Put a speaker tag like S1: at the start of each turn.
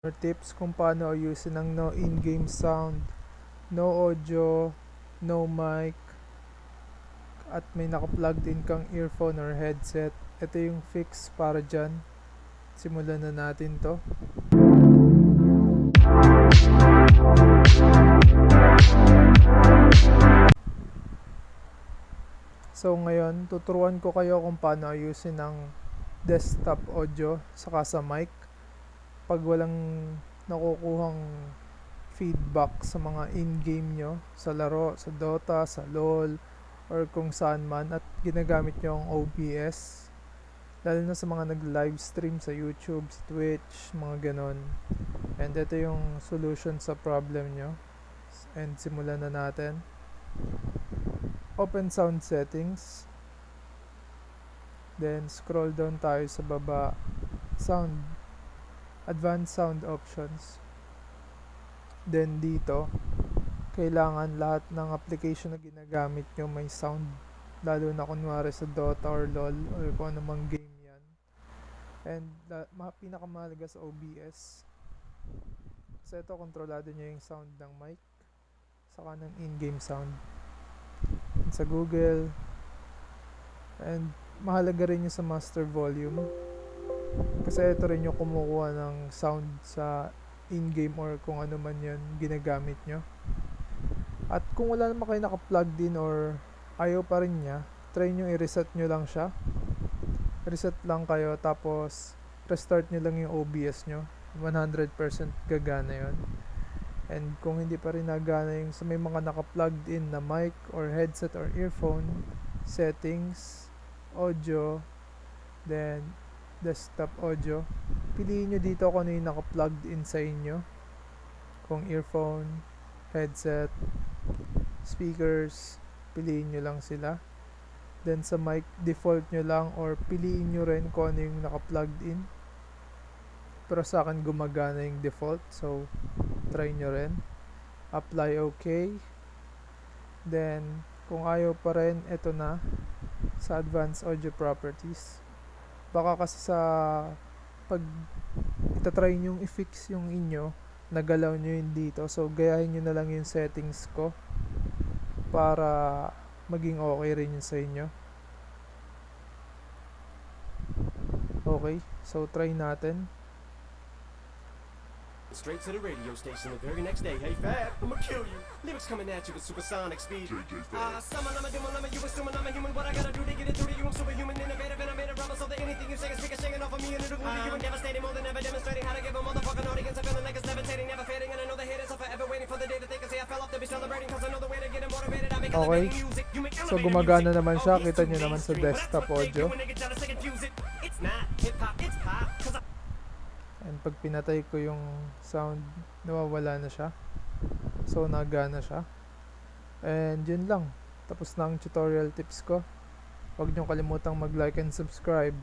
S1: or tips kung paano ayusin ang no in-game sound, no audio, no mic, at may naka-plugged in kang earphone or headset. Ito yung fix para dyan. Simulan na natin to. So ngayon, tuturuan ko kayo kung paano ayusin ang desktop audio saka sa mic pag walang nakukuhang feedback sa mga in-game nyo, sa laro, sa Dota, sa LoL, or kung saan man, at ginagamit nyo ang OBS, lalo na sa mga nag-live stream sa YouTube, sa Twitch, mga ganon. And ito yung solution sa problem nyo. And simulan na natin. Open sound settings, then scroll down tayo sa baba, sound, advanced sound options. Then dito, kailangan lahat ng application na ginagamit nyo may sound, lalo na kunwari sa Dota or LoL or kung anumang game yan. And pinakamahalaga sa OBS, kasi ito kontrolado nyo yung sound ng mic saka ng in-game sound. And sa Google, and mahalaga rin yung sa master volume, kasi ito rin yung kumukuha ng sound sa in-game or kung ano man yun ginagamit nyo. At kung wala naman kayo naka-plugged in or ayaw pa rin niya, try nyo i-reset nyo lang siya. Reset lang kayo, tapos restart nyo lang yung OBS nyo. 100% gagana yun. And kung hindi pa rin nagana yung sa may mga naka-plugged in na mic or headset or earphone, settings, audio, then desktop audio, piliin nyo dito kung ano yung naka-plugged in sa inyo. Kung earphone, headset, speakers, piliin nyo lang sila. Then sa mic, default nyo lang or piliin nyo rin kung ano yung naka-plugged in. Pero sa akin gumagana yung default, so try nyo rin. Apply OK. Then kung ayaw pa rin, ito na sa advanced audio properties. Baka kasi sa pag itatry nyong i-fix yung inyo, nagalaw nyo yun dito, so gayahin nyo na lang yung settings ko para maging okay rin yun sa inyo. Okay, so try natin.
S2: Straight to the radio station the very next day. Hey Fab, I'ma kill you. Lyrics coming at you with supersonic speed. Summon, I'm a doom, I'm a you assuming I'm a human. What I gotta do to get it through to you? I'm superhuman, innovative, and I made a promise so that anything you say is shaking off of me and it'll glue to you and devastating more than ever demonstrating how to give a motherfucking audience a feeling like it's levitating, never fading, and I know the haters are forever waiting for the day that they can say I fell off to be celebrating, cause I know the way to get motivated. I make elevating music. You make
S1: So
S2: elevating
S1: gumagana
S2: music.
S1: naman siya, kita nyo naman sa desktop audio.
S2: It's not hip hop, it's pop.
S1: And pag pinatay ko yung sound, nawawala na siya. So nagana siya. And yun lang. Tapos na ang tutorial tips ko. Huwag niyong kalimutang mag-like and subscribe.